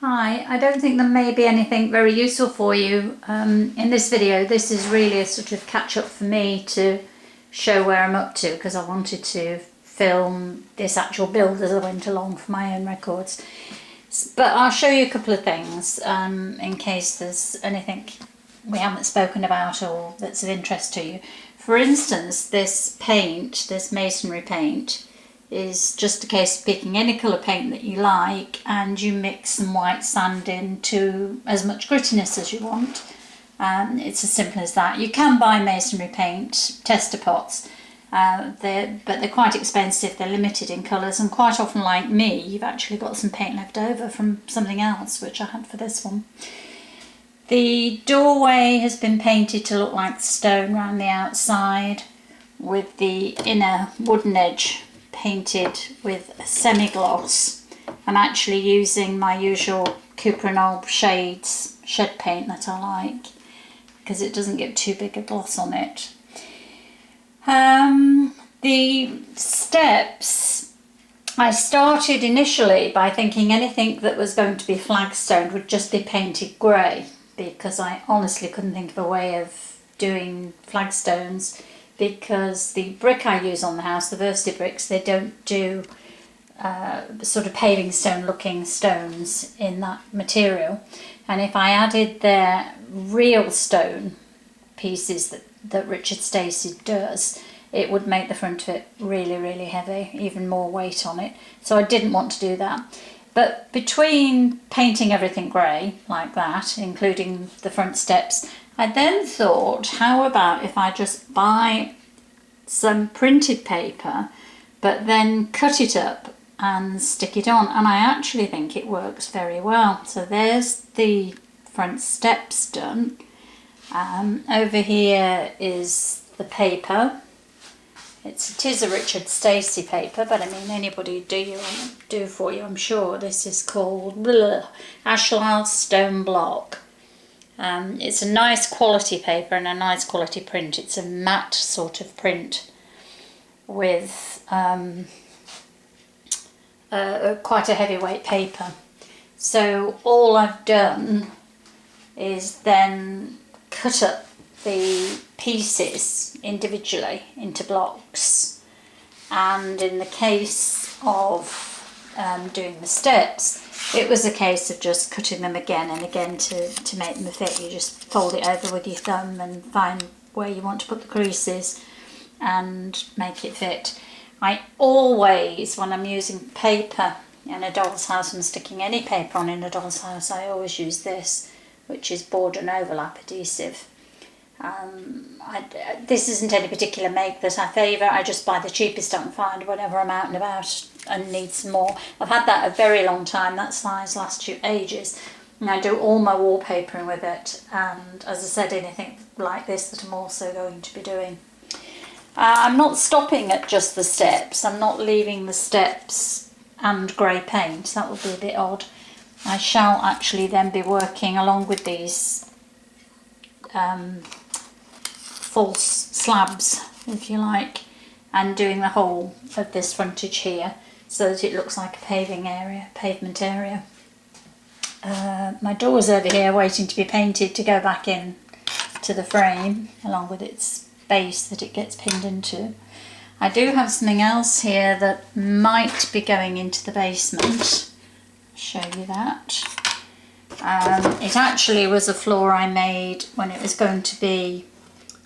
Hi, I don't think there may be anything very useful for you in this video. This is really a sort of catch up for me to show where I'm up to, because I wanted to film this actual build as I went along for my own records. But I'll show you a couple of things in case there's anything we haven't spoken about or that's of interest to you. For instance, this paint, this masonry paint, is just a case of picking any colour paint that you like and you mix some white sand in to as much grittiness as you want. It's as simple as that. You can buy masonry paint tester pots, but they're quite expensive, they're limited in colours, and quite often, like me, you've actually got some paint left over from something else, which I had for this one. The doorway has been painted to look like stone around the outside, with the inner wooden edge painted with a semi-gloss. I'm actually using my usual Cooper & Olb shades, shed paint that I like, because it doesn't get too big a gloss on it. The steps, I started initially by thinking anything that was going to be flagstone would just be painted grey, because I honestly couldn't think of a way of doing flagstones, because the brick I use on the house, the Versti bricks, they don't do sort of paving stone looking stones in that material. And if I added their real stone pieces that Richard Stacey does, it would make the front of it really, really heavy, even more weight on it. So I didn't want to do that. But between painting everything grey like that, including the front steps, I then thought, how about if I just buy some printed paper, but then cut it up and stick it on? And I actually think it works very well. So there's the front steps done. Over here is the paper. It is a Richard Stacey paper, but I mean anybody do for you, I'm sure. This is called Ashlar Stone Block. It's a nice quality paper and a nice quality print. It's a matte sort of print with quite a heavyweight paper. So all I've done is then cut up the pieces individually into blocks, and in the case of doing the steps, it was a case of just cutting them again and again to make them fit. You just fold it over with your thumb and find where you want to put the creases and make it fit. I always, when I'm using paper in a doll's house and sticking any paper on in a doll's house, I always use this, which is board and overlap adhesive. This isn't any particular make that I favour. I just buy the cheapest I can find whenever I'm out and about and need some more. I've had that a very long time. That size lasts you ages. And I do all my wallpapering with it. And as I said, anything like this that I'm also going to be doing. I'm not stopping at just the steps. I'm not leaving the steps and grey paint. That would be a bit odd. I shall actually then be working along with these false slabs, if you like, and doing the whole of this frontage here so that it looks like a pavement area. My door's over here waiting to be painted to go back in to the frame, along with its base that it gets pinned into. I do have something else here that might be going into the basement. I'll show you that. It actually was a floor I made when it was going to be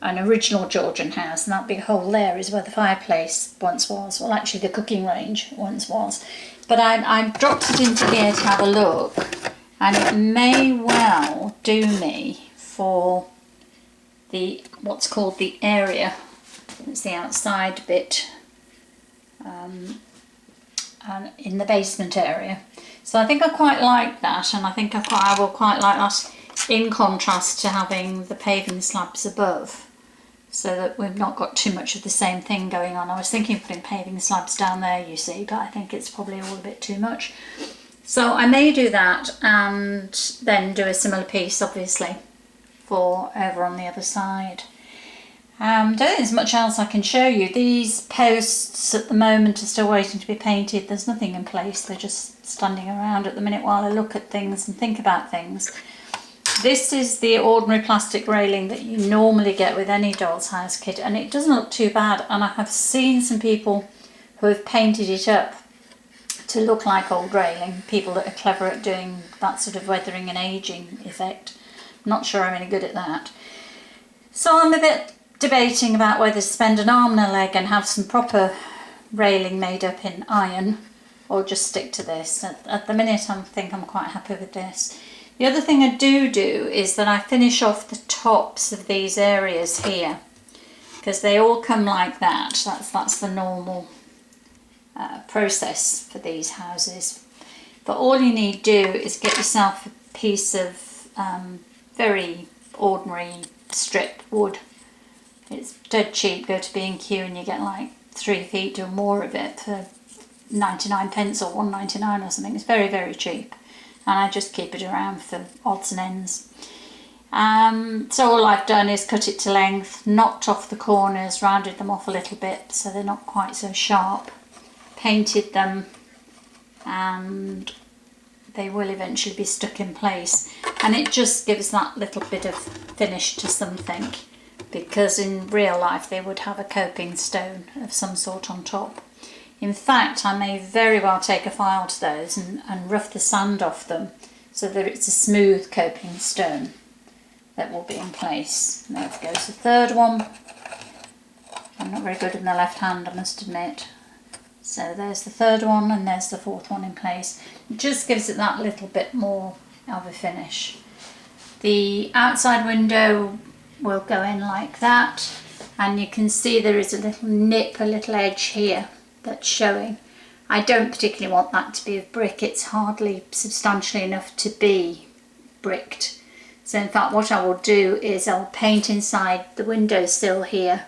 an original Georgian house, and that big hole there is where the fireplace once was. Well, actually the cooking range once was. But I dropped it into here to have a look, and it may well do me for the what's called the area. It's the outside bit and in the basement area. So I think I quite like that, and I think I will quite like that in contrast to having the paving slabs above, so that we've not got too much of the same thing going on. I was thinking of putting paving slabs down there, you see, but I think it's probably all a bit too much. So I may do that and then do a similar piece, obviously, for over on the other side. Don't think there's much else I can show you. These posts at the moment are still waiting to be painted. There's nothing in place. They're just standing around at the minute while I look at things and think about things. This is the ordinary plastic railing that you normally get with any doll's house kit, and it doesn't look too bad. And I have seen some people who have painted it up to look like old railing, people that are clever at doing that sort of weathering and aging effect. I'm not sure I'm any good at that. So I'm a bit debating about whether to spend an arm and a leg and have some proper railing made up in iron, or just stick to this. At the minute I think I'm quite happy with this. The other thing I do is that I finish off the tops of these areas here, because they all come like that. That's the normal process for these houses. But all you need to do is get yourself a piece of very ordinary strip wood. It's dead cheap. Go to B&Q and you get like 3 feet or more of it for 99 pence or 1.99 or something. It's very, very cheap, and I just keep it around for odds and ends. So all I've done is cut it to length, knocked off the corners, rounded them off a little bit so they're not quite so sharp, painted them, and they will eventually be stuck in place. And it just gives that little bit of finish to something, because in real life they would have a coping stone of some sort on top. In fact, I may very well take a file to those and rough the sand off them so that it's a smooth coping stone that will be in place. And there goes the third one. I'm not very good in the left hand, I must admit. So there's the third one, and there's the fourth one in place. It just gives it that little bit more of a finish. The outside window will go in like that, and you can see there is a little nip, a little edge here that's showing. I don't particularly want that to be of brick. It's hardly substantially enough to be bricked. So in fact what I will do is I'll paint inside the windowsill here,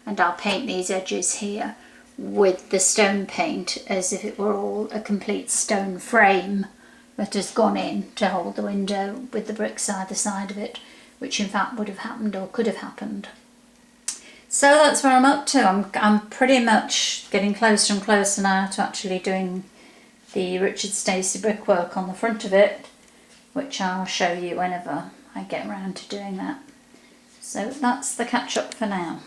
and I'll paint these edges here with the stone paint as if it were all a complete stone frame that has gone in to hold the window with the bricks either side of it, which in fact would have happened or could have happened. So that's where I'm up to. I'm pretty much getting closer and closer now to actually doing the Richard Stacey brickwork on the front of it, which I'll show you whenever I get around to doing that. So that's the catch up for now.